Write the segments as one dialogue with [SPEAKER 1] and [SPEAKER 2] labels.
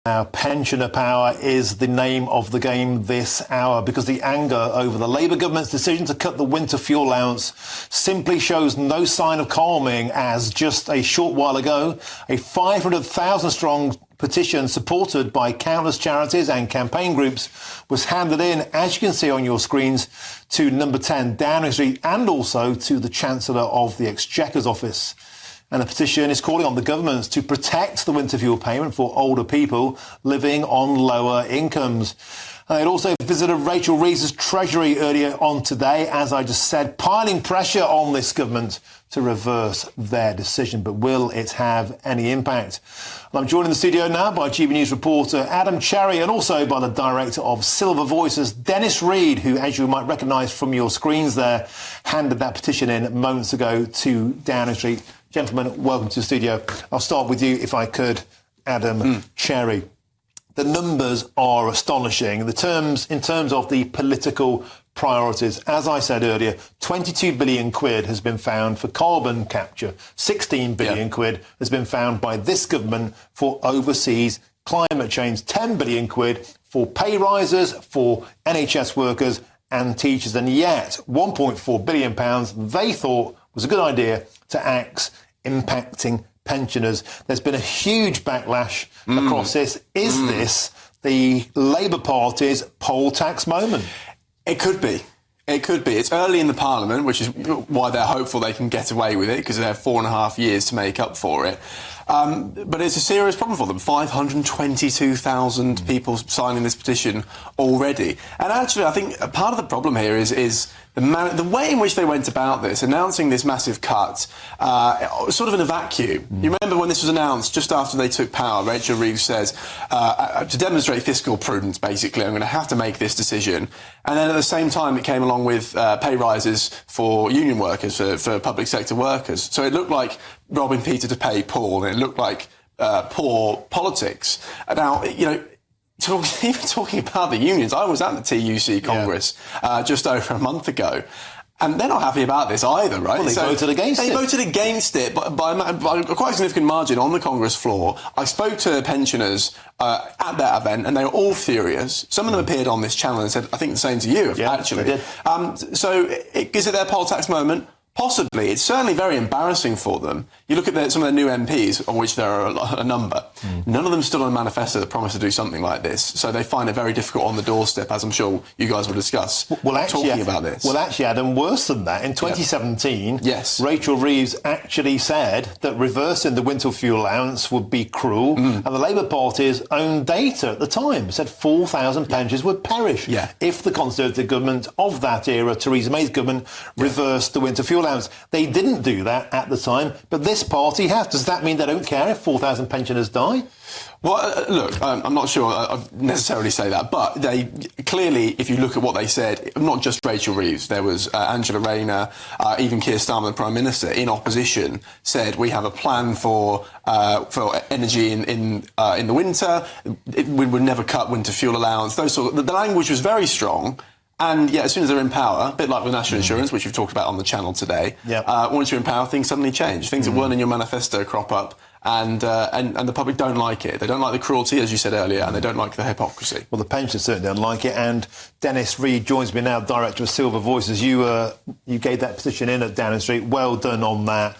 [SPEAKER 1] Now, pensioner power is the name of the game this hour, because the anger over the Labour government's decision to cut the winter fuel allowance simply shows no sign of calming, as just a short while ago, a 500,000 strong petition supported by countless charities and campaign groups was handed in, as you can see on your screens, to number 10 Downing Street and also to the Chancellor of the Exchequer's office. And the petition is calling on the government to protect the winter fuel payment for older people living on lower incomes. And it also visited Rachel Reeves' Treasury earlier on today, as I just said, piling pressure on this government to reverse their decision. But will it have any impact? And I'm joined in the studio now by GB News reporter Adam Cherry, and also by the director of Silver Voices, Dennis Reed, who, as you might recognise from your screens there, handed that petition in moments ago to Downing Street. Gentlemen, welcome to the studio. I'll start with you, if I could, Adam Cherry. The numbers are astonishing. In terms of the political priorities, as I said earlier, 22 billion quid has been found for carbon capture. 16 billion quid has been found by this government for overseas climate change. 10 billion quid for pay rises for NHS workers and teachers. And yet, 1.4 billion pounds they thought was a good idea to axe impacting pensioners. There's been a huge backlash across this. Is this the Labour Party's poll tax moment?
[SPEAKER 2] It could be. It could be. It's early in the Parliament, which is why they're hopeful they can get away with it, because they have 4.5 years to make up for it. But it's a serious problem for them. 522,000 people signing this petition already. And actually, I think part of the problem here is the way in which they went about this, announcing this massive cut, sort of in a vacuum. You remember when this was announced, just after they took power, Rachel Reeves says, to demonstrate fiscal prudence, basically, I'm going to have to make this decision. And then at the same time, it came along with pay rises for union workers, for public sector workers. So it looked like robbing Peter to pay Paul, and it looked like poor politics. Now, you know, even talking about the unions, I was at the TUC Congress just over a month ago, and they're not happy about this either, right?
[SPEAKER 1] Well, they voted against it.
[SPEAKER 2] They voted against it by a quite significant margin on the Congress floor. I spoke to pensioners at that event, and they were all furious. Some of them appeared on this channel and said, I think the same to you, actually.
[SPEAKER 1] They did.
[SPEAKER 2] So is it their poll tax moment? Possibly. It's certainly very embarrassing for them. You look at some of their new MPs, of which there are a number. None of them stood on a manifesto that promised to do something like this. So they find it very difficult on the doorstep, as I'm sure you guys will discuss, talking about this.
[SPEAKER 1] Well, actually, Adam, worse than that. In 2017, Rachel Reeves actually said that reversing the winter fuel allowance would be cruel. And the Labour Party's own data at the time said 4,000 pensioners would perish if the Conservative government of that era, Theresa May's government, reversed the winter fuel allowance. They didn't do that at the time, but this party has. Does that mean they don't care if 4,000 pensioners die?
[SPEAKER 2] Well, look, I'm not sure I'd necessarily say that, but they clearly, if you look at what they said, not just Rachel Reeves, there was Angela Rayner, even Keir Starmer, the Prime Minister, in opposition, said we have a plan for energy in the winter. We would never cut winter fuel allowance. The language was very strong. And as soon as they're in power, a bit like with national insurance, which you've talked about on the channel today, once you're in power, things suddenly change. Things that weren't in your manifesto crop up, and the public don't like it. They don't like the cruelty, as you said earlier, and they don't like the hypocrisy.
[SPEAKER 1] Well, the pensioners certainly don't like it. And Dennis Reed joins me now, director of Silver Voices. You gave that petition in at Downing Street. Well done on that.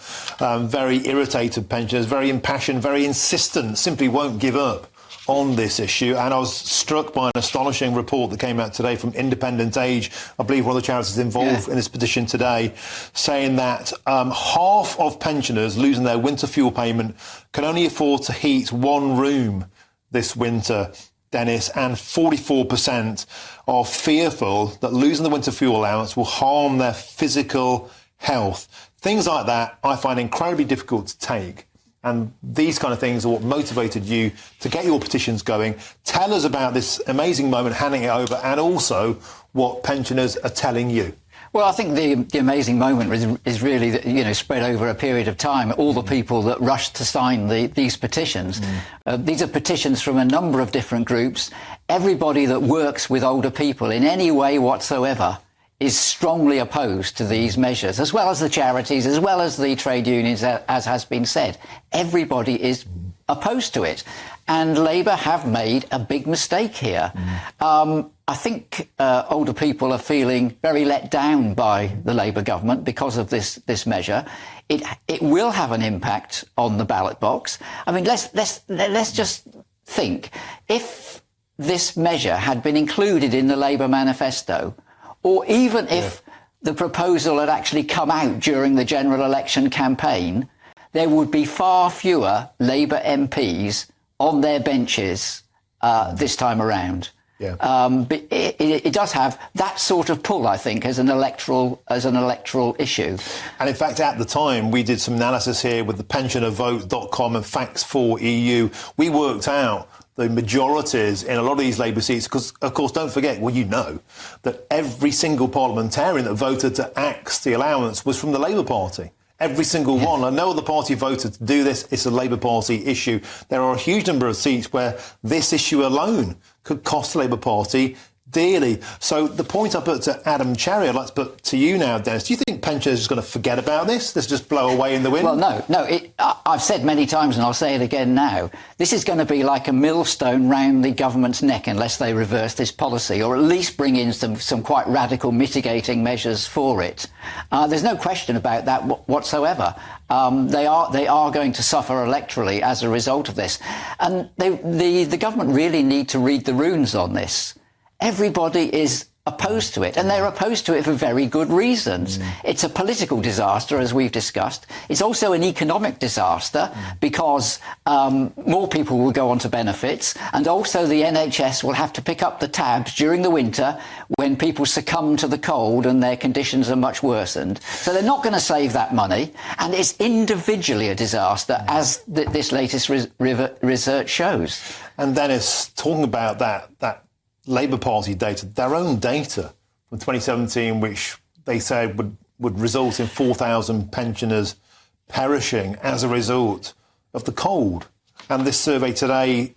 [SPEAKER 1] Very irritated pensioners, very impassioned, very insistent, simply won't give up on this issue. And I was struck by an astonishing report that came out today from Independent Age, I believe one of the charities involved in this petition today, saying that half of pensioners losing their winter fuel payment can only afford to heat one room this winter, Dennis, and 44% are fearful that losing the winter fuel allowance will harm their physical health. Things like that I find incredibly difficult to take. And these kind of things are what motivated you to get your petitions going. Tell us about this amazing moment, handing it over, and also what pensioners are telling you.
[SPEAKER 3] Well, I think the amazing moment is really, spread over a period of time. All the people that rushed to sign these petitions. These are petitions from a number of different groups. Everybody that works with older people in any way whatsoever is strongly opposed to these measures, as well as the charities, as well as the trade unions, as has been said. Everybody is opposed to it. And Labour have made a big mistake here. I think older people are feeling very let down by the Labour government because of this measure. It will have an impact on the ballot box. I mean, let's just think, if this measure had been included in the Labour manifesto, or even if the proposal had actually come out during the general election campaign, there would be far fewer Labour MPs on their benches this time around. But it does have that sort of pull, I think, as an electoral issue.
[SPEAKER 1] And in fact, at the time, we did some analysis here with the pensionervote.com and Facts4EU. We worked out the majorities in a lot of these Labour seats, because, of course, don't forget, well, you know, that every single parliamentarian that voted to axe the allowance was from the Labour Party. Every single one. And no other party voted to do this. It's a Labour Party issue. There are a huge number of seats where this issue alone could cost the Labour Party dearly. So the point I put to Adam Cherry, I'd like to put to you now, Dennis. Do you think pensioners are just going to forget about this? This just blow away in the wind?
[SPEAKER 3] Well, no. I've said many times, and I'll say it again now, this is going to be like a millstone round the government's neck unless they reverse this policy, or at least bring in some quite radical mitigating measures for it. There's no question about that whatsoever. They are going to suffer electorally as a result of this. And the government really need to read the runes on this. Everybody is opposed to it, and they're opposed to it for very good reasons. It's a political disaster, as we've discussed. It's also an economic disaster because more people will go on to benefits, and also the NHS will have to pick up the tabs during the winter when people succumb to the cold and their conditions are much worsened. So they're not going to save that money, and it's individually a disaster, as this latest research shows.
[SPEAKER 1] And Dennis, talking about that Labour Party data, their own data from 2017, which they said would result in 4,000 pensioners perishing as a result of the cold. And this survey today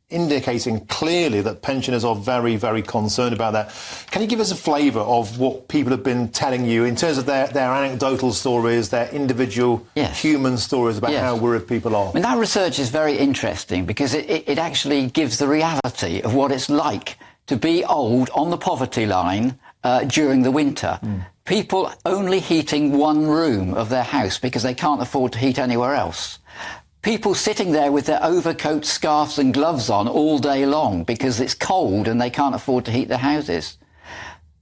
[SPEAKER 1] indicating clearly that pensioners are very, very concerned about that. Can you give us a flavour of what people have been telling you in terms of their anecdotal stories, their individual human stories about how worried people are?
[SPEAKER 3] I mean, that research is very interesting because it actually gives the reality of what it's like to be old on the poverty line during the winter. People only heating one room of their house because they can't afford to heat anywhere else. People sitting there with their overcoats, scarves and gloves on all day long because it's cold and they can't afford to heat their houses.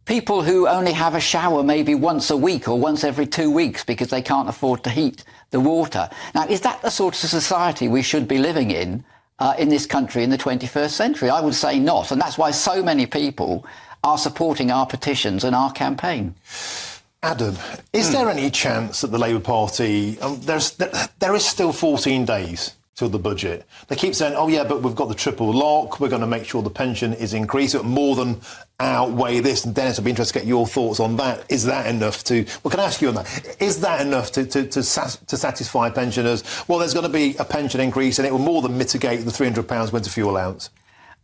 [SPEAKER 3] People who only have a shower maybe once a week or once every 2 weeks because they can't afford to heat the water. Now, is that the sort of society we should be living in this country in the 21st century? I would say not. And that's why so many people are supporting our petitions and our campaign.
[SPEAKER 1] Adam, is there any chance that the Labour Party, there is still 14 days till the budget. They keep saying, oh yeah, but we've got the triple lock, we're going to make sure the pension is increased, it will more than outweigh this. And Dennis, I'd be interested to get your thoughts on that. Is that enough to, well, can I ask you on that, is that enough to satisfy pensioners? Well, there's going to be a pension increase and it will more than mitigate the £300 winter fuel allowance.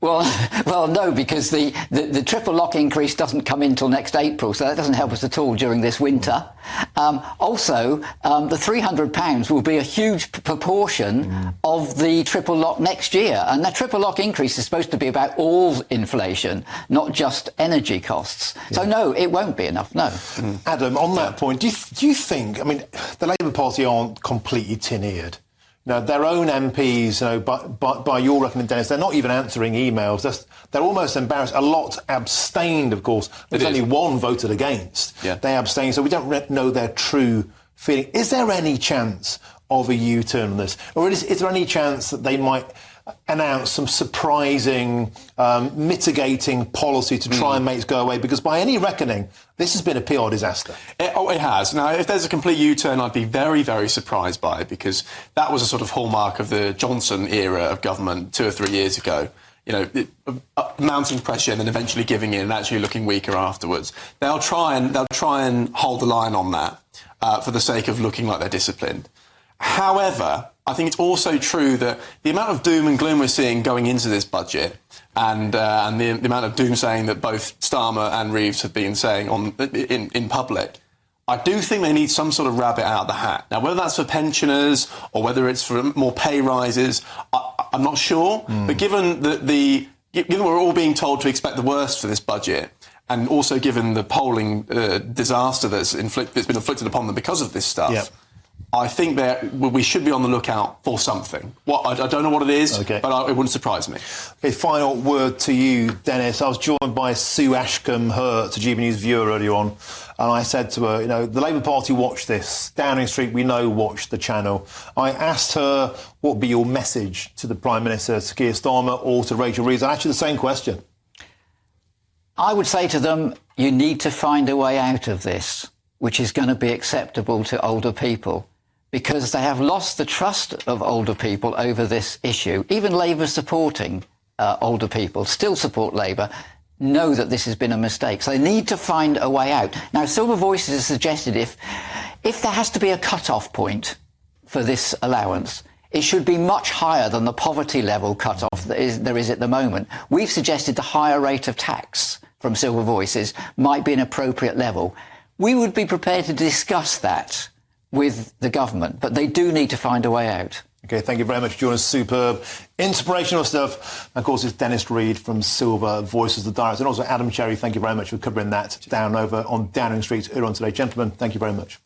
[SPEAKER 3] Well, no, because the triple lock increase doesn't come in till next April, so that doesn't help us at all during this winter. Also, the £300 will be a huge proportion of the triple lock next year, and that triple lock increase is supposed to be about all inflation, not just energy costs. So no, it won't be enough, no.
[SPEAKER 1] Adam, on that point, do you think, I mean, the Labour Party aren't completely tin-eared? Now, their own MPs, by your reckoning, Dennis, they're not even answering emails. They're almost embarrassed. A lot abstained, of course. There's only one voted against. They abstained, so we don't know their true feeling. Is there any chance of a U-turn on this? Or is there any chance that they might announce some surprising, mitigating policy to try and make it go away? Because by any reckoning, this has been a PR disaster.
[SPEAKER 2] It has. Now, if there's a complete U-turn, I'd be very, very surprised by it, because that was a sort of hallmark of the Johnson era of government 2 or 3 years ago. You know, mounting pressure and then eventually giving in and actually looking weaker afterwards. They'll try and hold the line on that for the sake of looking like they're disciplined. However, I think it's also true that the amount of doom and gloom we're seeing going into this budget, and the amount of doomsaying that both Starmer and Reeves have been saying in public, I do think they need some sort of rabbit out of the hat. Now, whether that's for pensioners or whether it's for more pay rises, I'm not sure. But given given we're all being told to expect the worst for this budget, and also given the polling disaster that's been inflicted upon them because of this stuff,
[SPEAKER 1] yep.
[SPEAKER 2] I think that we should be on the lookout for something. I don't know what it is, but it wouldn't surprise me.
[SPEAKER 1] Okay, final word to you, Dennis. I was joined by Sue Ashcombe-Hurt, a GB News viewer earlier on, and I said to her, the Labour Party watch this. Downing Street, we know, watch the channel. I asked her what would be your message to the Prime Minister, to Keir Starmer or to Rachel Reeves. Actually, the same question.
[SPEAKER 3] I would say to them, you need to find a way out of this, which is going to be acceptable to older people, because they have lost the trust of older people over this issue. Even Labour supporting older people, still support Labour, know that this has been a mistake. So they need to find a way out. Now, Silver Voices has suggested if there has to be a cut-off point for this allowance, it should be much higher than the poverty level cut-off there is at the moment. We've suggested the higher rate of tax from Silver Voices might be an appropriate level. We would be prepared to discuss that with the government, but they do need to find a way out.
[SPEAKER 1] OK, thank you very much, Jonas. Superb, inspirational stuff. And of course, it's Dennis Reed from Silver Voices, the director, and also Adam Cherry. Thank you very much for covering that down over on Downing Street earlier on today. Gentlemen, thank you very much.